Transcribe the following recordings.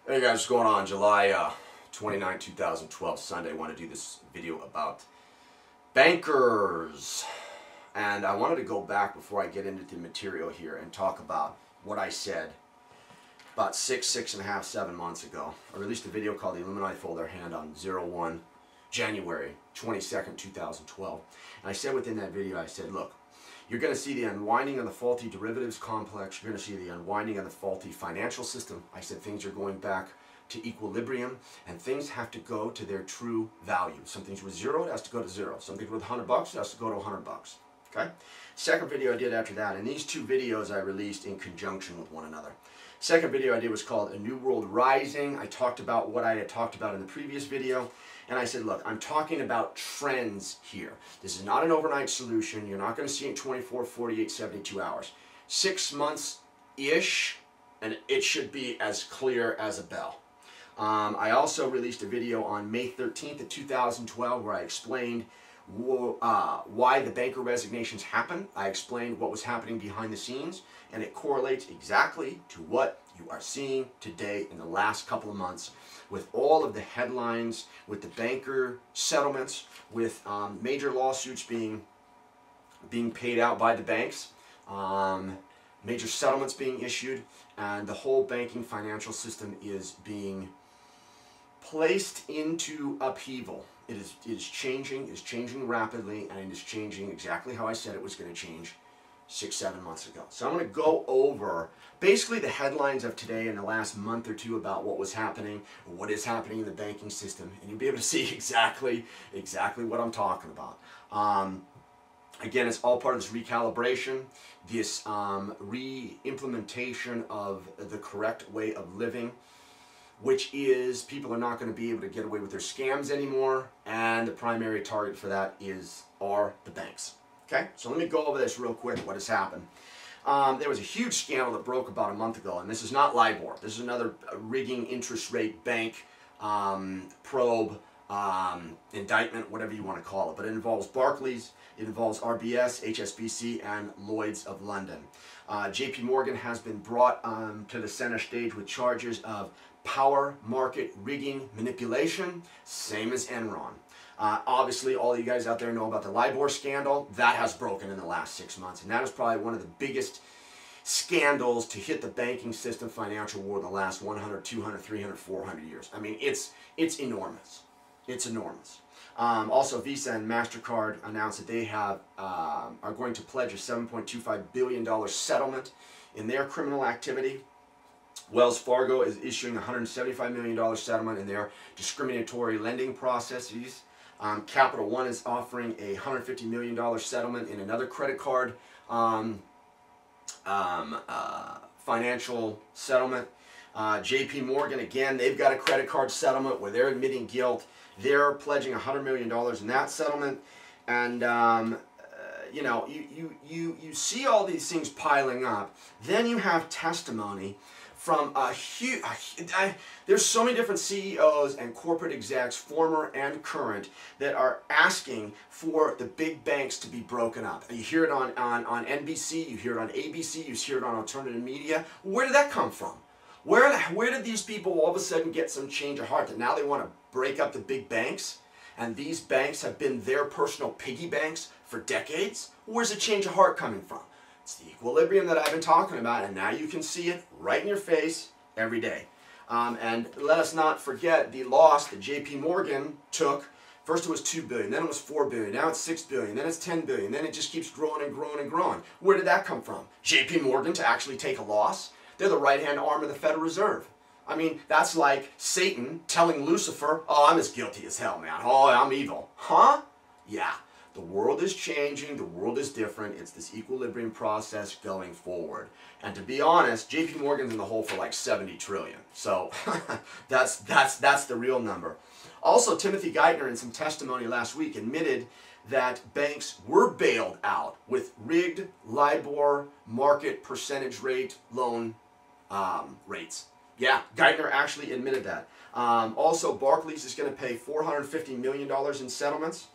Hey guys, what's going on? July 29, 2012, Sunday. I want to do this video about bankers. And I wanted to go back before I get into the material here and talk about what I said about 6.5, 7 months ago. I released a video called The Illuminati Fold Their Hand on 01 January 22nd, 2012. And I said within that video, I said, look, you're going to see the unwinding of the faulty derivatives complex. You're going to see the unwinding of the faulty financial system. I said things are going back to equilibrium, and things have to go to their true value. Some things with zero, it has to go to zero. Some things with $100, it has to go to $100. Okay? Second video I did after that, and these two videos I released in conjunction with one another. Second video I did was called A New World Rising. I talked about what I had talked about in the previous video. And I said, look, I'm talking about trends here. This is not an overnight solution. You're not going to see it in 24, 48, 72 hours. 6 months-ish, and it should be as clear as a bell. I also released a video on May 13th of 2012 where I explained why the banker resignations happened. I explained what was happening behind the scenes, and it correlates exactly to what you are seeing today in the last couple of months with all of the headlines, with the banker settlements, with major lawsuits being paid out by the banks, major settlements being issued, and the whole banking financial system is being placed into upheaval. It is changing rapidly, and it is changing exactly how I said it was going to change 6, 7 months ago. So I'm going to go over basically the headlines of today in the last month or two about what was happening, or what is happening in the banking system, and you'll be able to see exactly what I'm talking about. Again, it's all part of this recalibration, this re-implementation of the correct way of living, which is people are not going to be able to get away with their scams anymore, and the primary target for that are the banks. Okay, so let me go over this real quick, what has happened. There was a huge scandal that broke about a month ago, and this is not LIBOR. This is another rigging interest rate bank probe, indictment, whatever you want to call it. But it involves Barclays, it involves RBS, HSBC, and Lloyd's of London. JP Morgan has been brought to the center stage with charges of power market rigging manipulation, same as Enron. Obviously, all you guys out there know about the LIBOR scandal. That has broken in the last 6 months, and that is probably one of the biggest scandals to hit the banking system financial world in the last 100, 200, 300, 400 years. I mean, it's enormous. It's enormous. Also, Visa and MasterCard announced that they are going to pledge a $7.25 billion settlement in their criminal activity. Wells Fargo is issuing a $175 million settlement in their discriminatory lending processes. Capital One is offering a $150 million settlement in another credit card financial settlement. JP Morgan, again, they've got a credit card settlement where they're admitting guilt. They're pledging $100 million in that settlement. And you know, you see all these things piling up. Then you have testimony from a huge, there's so many different CEOs and corporate execs, former and current, that are asking for the big banks to be broken up. You hear it on NBC, you hear it on ABC, you hear it on alternative media. Where did that come from? Where did these people all of a sudden get some change of heart that now they want to break up the big banks? And these banks have been their personal piggy banks for decades? Where's the change of heart coming from? It's the equilibrium that I've been talking about, and now you can see it right in your face every day. And let us not forget the loss that JP Morgan took. First it was $2 billion, then it was $4 billion, now it's $6 billion, then it's $10 billion, then it just keeps growing and growing and growing. Where did that come from? JP Morgan to actually take a loss? They're the right-hand arm of the Federal Reserve. I mean, that's like Satan telling Lucifer, oh, I'm as guilty as hell, man. Oh, I'm evil. Huh? Yeah. The world is changing. The world is different. It's this equilibrium process going forward. And to be honest, JP Morgan's in the hole for like 70 trillion. So that's the real number. Also, Timothy Geithner in some testimony last week admitted that banks were bailed out with rigged LIBOR market percentage rate loan rates. Yeah, Geithner actually admitted that. Also, Barclays is going to pay $450 million in settlements.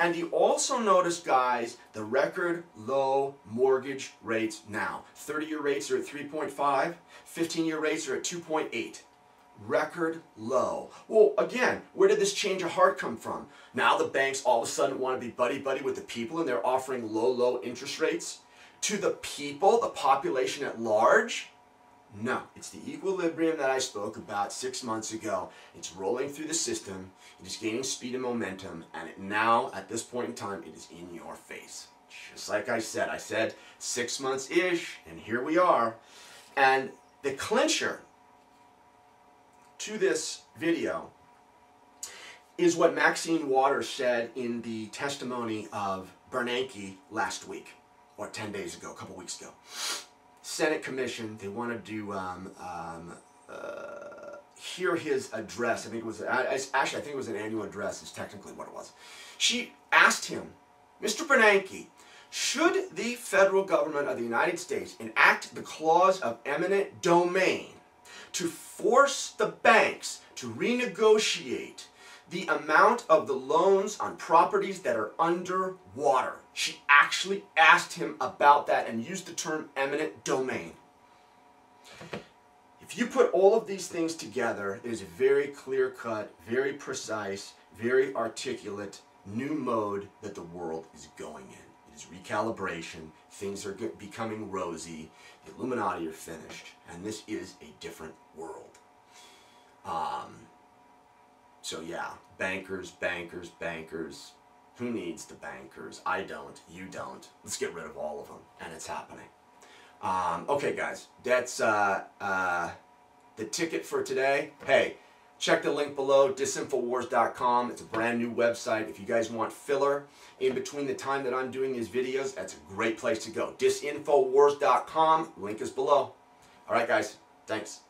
And you also notice, guys, the record low mortgage rates now. 30-year rates are at 3.5, 15-year rates are at 2.8. record low. Well, again, where did this change of heart come from? Now the banks all of a sudden want to be buddy-buddy with the people and they're offering low interest rates to the people, the population at large? No, it's the equilibrium that I spoke about 6 months ago. It's rolling through the system, it is gaining speed and momentum, and now, at this point in time, it is in your face. Just like I said 6 months-ish, and here we are. And the clincher to this video is what Maxine Waters said in the testimony of Bernanke last week, or 10 days ago, a couple weeks ago. Senate commission, they wanted to hear his address. I think it was, actually I think it was an annual address is technically what it was. She asked him, Mr. Bernanke, should the federal government of the United States enact the clause of eminent domain to force the banks to renegotiate the amount of the loans on properties that are underwater? She actually asked him about that and used the term eminent domain. If you put all of these things together, there's a very clear-cut, very precise, very articulate new mode that the world is going in. It is recalibration. Things are becoming rosy. The Illuminati are finished. And this is a different world. So yeah, bankers. Who needs the bankers? I don't. You don't. Let's get rid of all of them. And it's happening. Okay, guys. That's the ticket for today. Hey, check the link below, disinfowars.com. It's a brand new website. If you guys want filler in between the time that I'm doing these videos, that's a great place to go. Disinfowars.com. Link is below. All right, guys. Thanks.